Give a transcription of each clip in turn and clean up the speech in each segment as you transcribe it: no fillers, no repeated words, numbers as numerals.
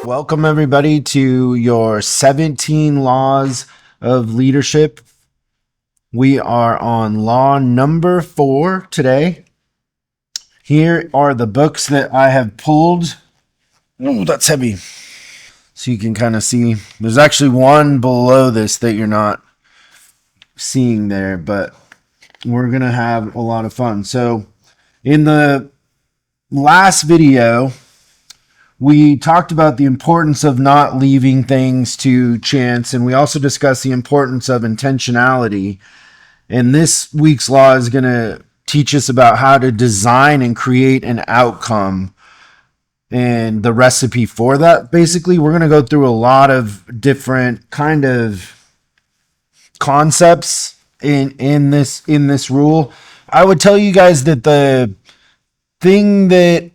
Welcome, everybody, to your 17 Laws of Leadership. We are on law number 4 today. Here are the books that I have pulled. Oh, that's heavy. So you can kind of see. There's actually one below this that you're not seeing there, but we're going to have a lot of fun. So in the last video, we talked about the importance of not leaving things to chance, and we also discussed the importance of intentionality. And this week's law is going to teach us about how to design and create an outcome and the recipe for that. Basically, we're going to go through a lot of different kind of concepts in this rule. I would tell you guys that the thing that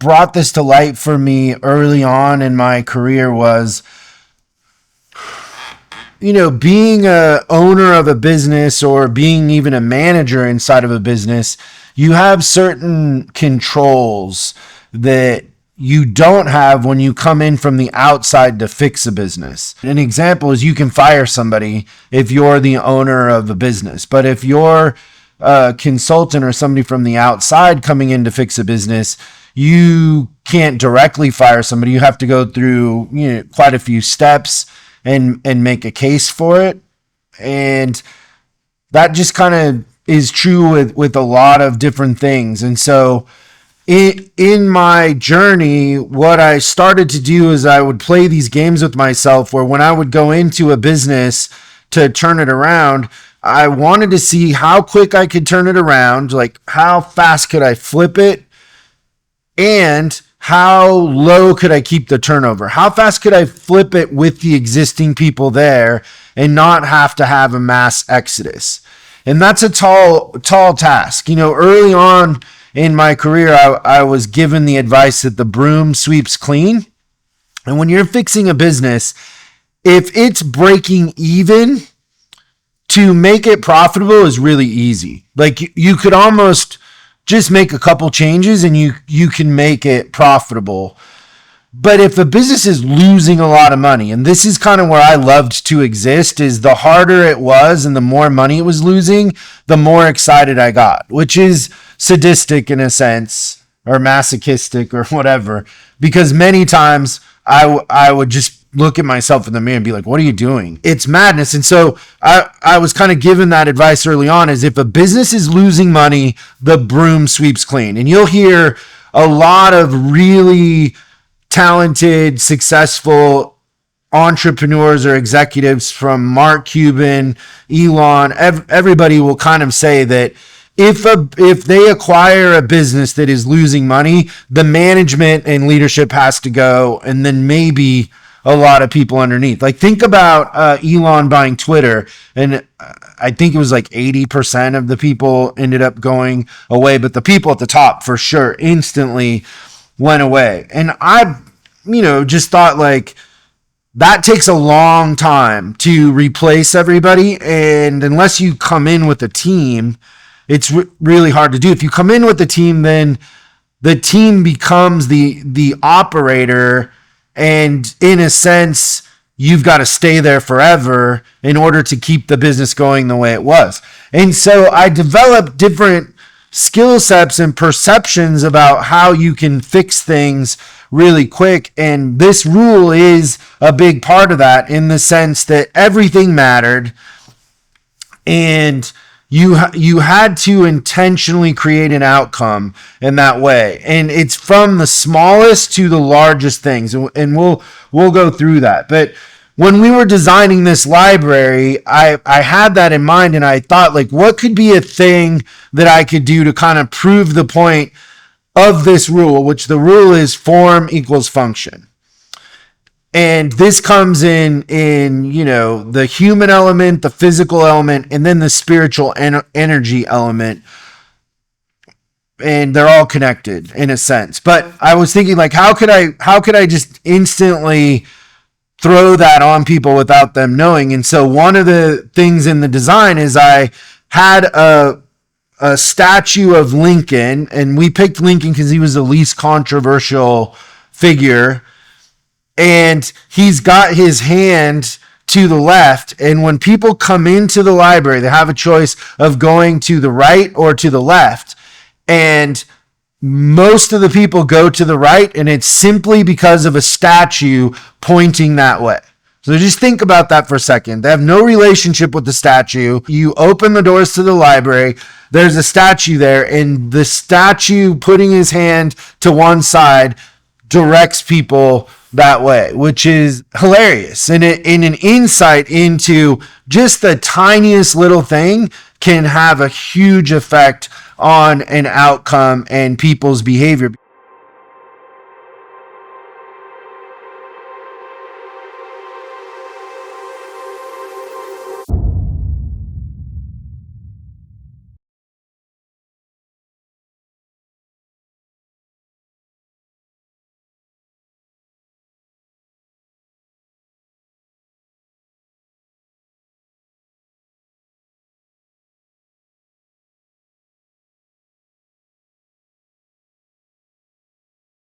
brought this to light for me early on in my career was, being a owner of a business or being even a manager inside of a business, you have certain controls that you don't have when you come in from the outside to fix a business. An example is you can fire somebody if you're the owner of a business, but if you're a consultant or somebody from the outside coming in to fix a business, you can't directly fire somebody. You have to go through quite a few steps and make a case for it. And that just kind of is true with a lot of different things. And so in my journey, what I started to do is I would play these games with myself where when I would go into a business to turn it around, I wanted to see how quick I could turn it around, like how fast could I flip it, and how low could I keep the turnover? How fast could I flip it with the existing people there and not have to have a mass exodus? And that's a tall task. Early on in my career, I was given the advice that the broom sweeps clean. And when you're fixing a business, if it's breaking even, to make it profitable is really easy. Like you could almost just make a couple changes and you can make it profitable. But if a business is losing a lot of money, and this is kind of where I loved to exist, is the harder it was and the more money it was losing, the more excited I got, which is sadistic in a sense, or masochistic or whatever, because many times I would just look at myself in the mirror and be like, what are you doing? It's madness. And so I was kind of given that advice early on, is if a business is losing money, the broom sweeps clean. And you'll hear a lot of really talented, successful entrepreneurs or executives from Mark Cuban, Elon, everybody will kind of say that if they acquire a business that is losing money, the management and leadership has to go, and then maybe a lot of people underneath. Like think about Elon buying Twitter, and I think it was like 80% of the people ended up going away, but the people at the top for sure instantly went away. And I, just thought like that takes a long time to replace everybody, and unless you come in with a team, it's really hard to do. If you come in with a team, then the team becomes the operator. And in a sense, you've got to stay there forever in order to keep the business going the way it was. And so I developed different skill sets and perceptions about how you can fix things really quick. And this rule is a big part of that, in the sense that everything mattered. And you had to intentionally create an outcome in that way. And it's from the smallest to the largest things. And we'll go through that. But when we were designing this library, I had that in mind, and I thought, like, what could be a thing that I could do to kind of prove the point of this rule, which the rule is form equals function. And this comes in the human element, the physical element, and then the spiritual energy element. And they're all connected in a sense. But I was thinking, like, how could I just instantly throw that on people without them knowing? And so one of the things in the design is I had a statue of Lincoln, and we picked Lincoln because he was the least controversial figure and he's got his hand to the left. And when people come into the library, they have a choice of going to the right or to the left. And most of the people go to the right, and it's simply because of a statue pointing that way. So just think about that for a second. They have no relationship with the statue. You open the doors to the library, there's a statue there, and the statue putting his hand to one side directs people that way, which is hilarious. And in an insight into just the tiniest little thing can have a huge effect on an outcome and people's behavior.